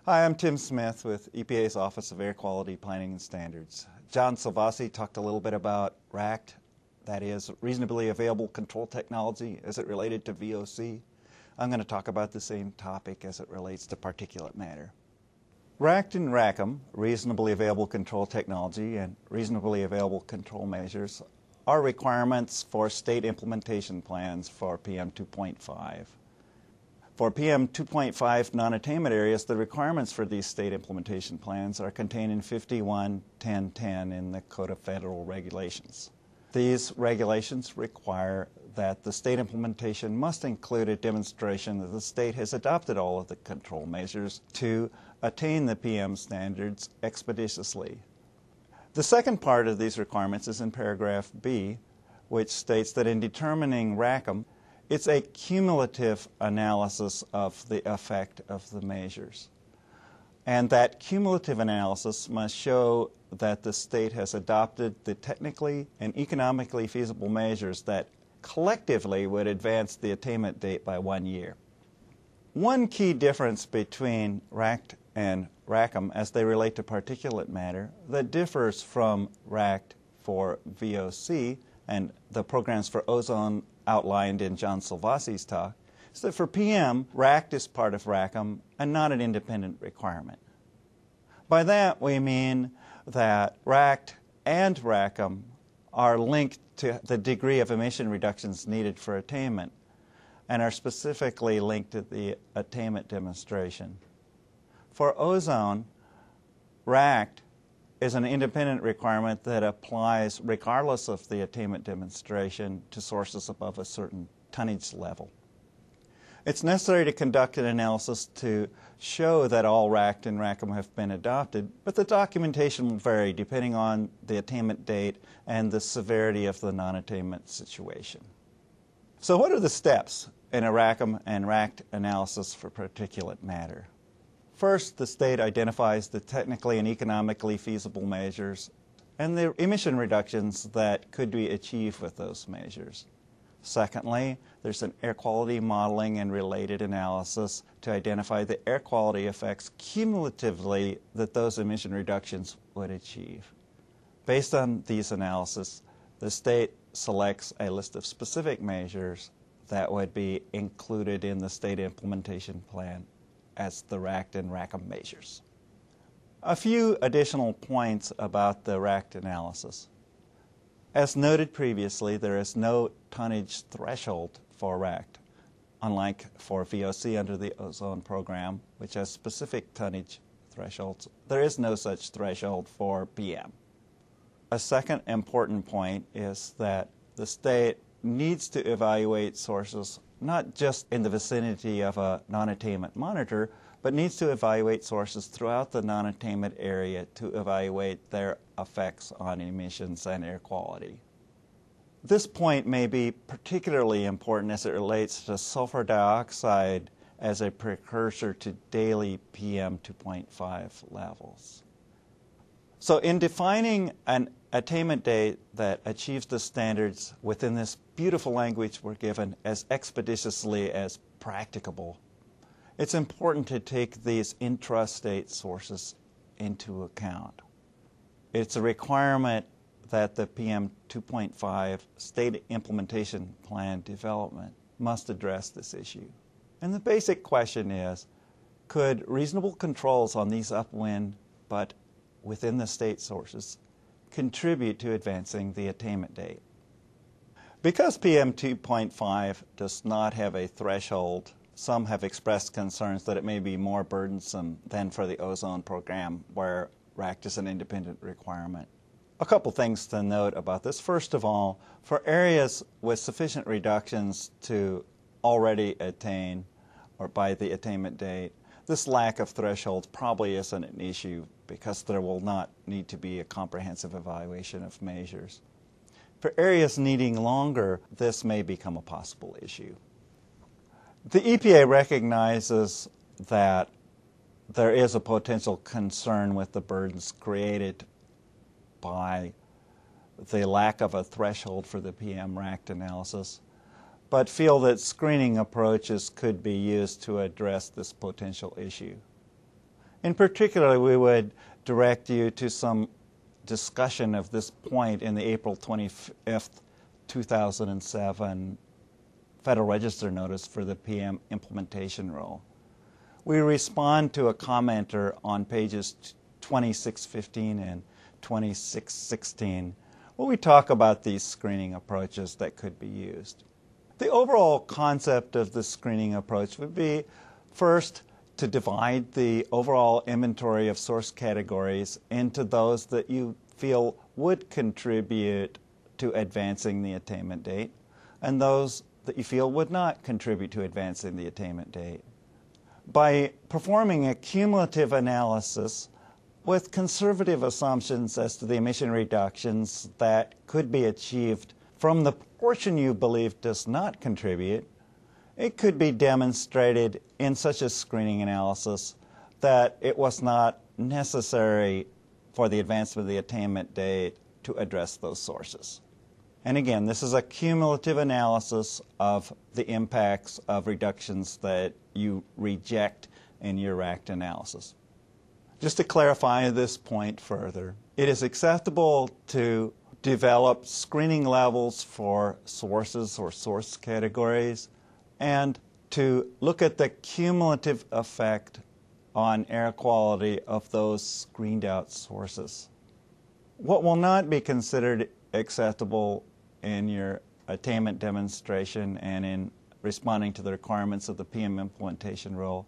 Hi, I'm Tim Smith with EPA's Office of Air Quality Planning and Standards. John Salvasi talked a little bit about RACT, that is, reasonably available control technology as it related to VOC. I'm going to talk about the same topic as it relates to particulate matter. RACT and RACM, reasonably available control technology and reasonably available control measures, are requirements for state implementation plans for PM 2.5. For PM 2.5 non-attainment areas, the requirements for these state implementation plans are contained in 51.10.10 in the Code of Federal Regulations. These regulations require that the state implementation must include a demonstration that the state has adopted all of the control measures to attain the PM standards expeditiously. The second part of these requirements is in paragraph B, which states that in determining RACM, it's a cumulative analysis of the effect of the measures. And that cumulative analysis must show that the state has adopted the technically and economically feasible measures that collectively would advance the attainment date by 1 year. One key difference between RACT and RACM as they relate to particulate matter that differs from RACT for VOC and the programs for ozone outlined in John Salvasi's talk is that for PM, RACT is part of RACM and not an independent requirement. By that we mean that RACT and RACM are linked to the degree of emission reductions needed for attainment and are specifically linked to the attainment demonstration. For ozone, RACT is an independent requirement that applies regardless of the attainment demonstration to sources above a certain tonnage level. It's necessary to conduct an analysis to show that all RACT and RACM have been adopted, but the documentation will vary depending on the attainment date and the severity of the non-attainment situation. So what are the steps in a RACM and RACT analysis for particulate matter? First, the state identifies the technically and economically feasible measures and the emission reductions that could be achieved with those measures. Secondly, there's an air quality modeling and related analysis to identify the air quality effects cumulatively that those emission reductions would achieve. Based on these analyses, the state selects a list of specific measures that would be included in the state implementation plan as the RACT and RACM measures. A few additional points about the RACT analysis. As noted previously, there is no tonnage threshold for RACT, unlike for VOC under the ozone program, which has specific tonnage thresholds. There is no such threshold for PM. A second important point is that the state needs to evaluate sources not just in the vicinity of a non-attainment monitor, but needs to evaluate sources throughout the non-attainment area to evaluate their effects on emissions and air quality. This point may be particularly important as it relates to sulfur dioxide as a precursor to daily PM 2.5 levels. So in defining an attainment date that achieves the standards within this beautiful language we're given as expeditiously as practicable, it's important to take these intrastate sources into account. It's a requirement that the PM 2.5 state implementation plan development must address this issue. And the basic question is, could reasonable controls on these upwind but within the state sources contribute to advancing the attainment date? Because PM 2.5 does not have a threshold, some have expressed concerns that it may be more burdensome than for the ozone program, where RACT is an independent requirement. A couple things to note about this. First of all, for areas with sufficient reductions to already attain or by the attainment date, this lack of thresholds probably isn't an issue because there will not need to be a comprehensive evaluation of measures. For areas needing longer, this may become a possible issue. The EPA recognizes that there is a potential concern with the burdens created by the lack of a threshold for the PM RACT analysis, but feel that screening approaches could be used to address this potential issue. In particular, we would direct you to some discussion of this point in the April 25th, 2007 Federal Register notice for the PM implementation rule. We respond to a commenter on pages 2615 and 2616 where we talk about these screening approaches that could be used. The overall concept of the screening approach would be, first, to divide the overall inventory of source categories into those that you feel would contribute to advancing the attainment date and those that you feel would not contribute to advancing the attainment date. By performing a cumulative analysis with conservative assumptions as to the emission reductions that could be achieved from the portion you believe does not contribute, it could be demonstrated in such a screening analysis that it was not necessary for the advancement of the attainment date to address those sources. And again, this is a cumulative analysis of the impacts of reductions that you reject in your RACT analysis. Just to clarify this point further, it is acceptable to develop screening levels for sources or source categories and to look at the cumulative effect on air quality of those screened out sources. What will not be considered acceptable in your attainment demonstration and in responding to the requirements of the PM implementation rule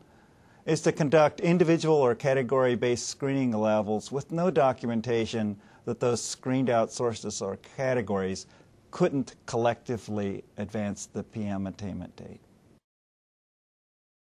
is to conduct individual or category-based screening levels with no documentation that those screened out sources or categories couldn't collectively advance the PM attainment date.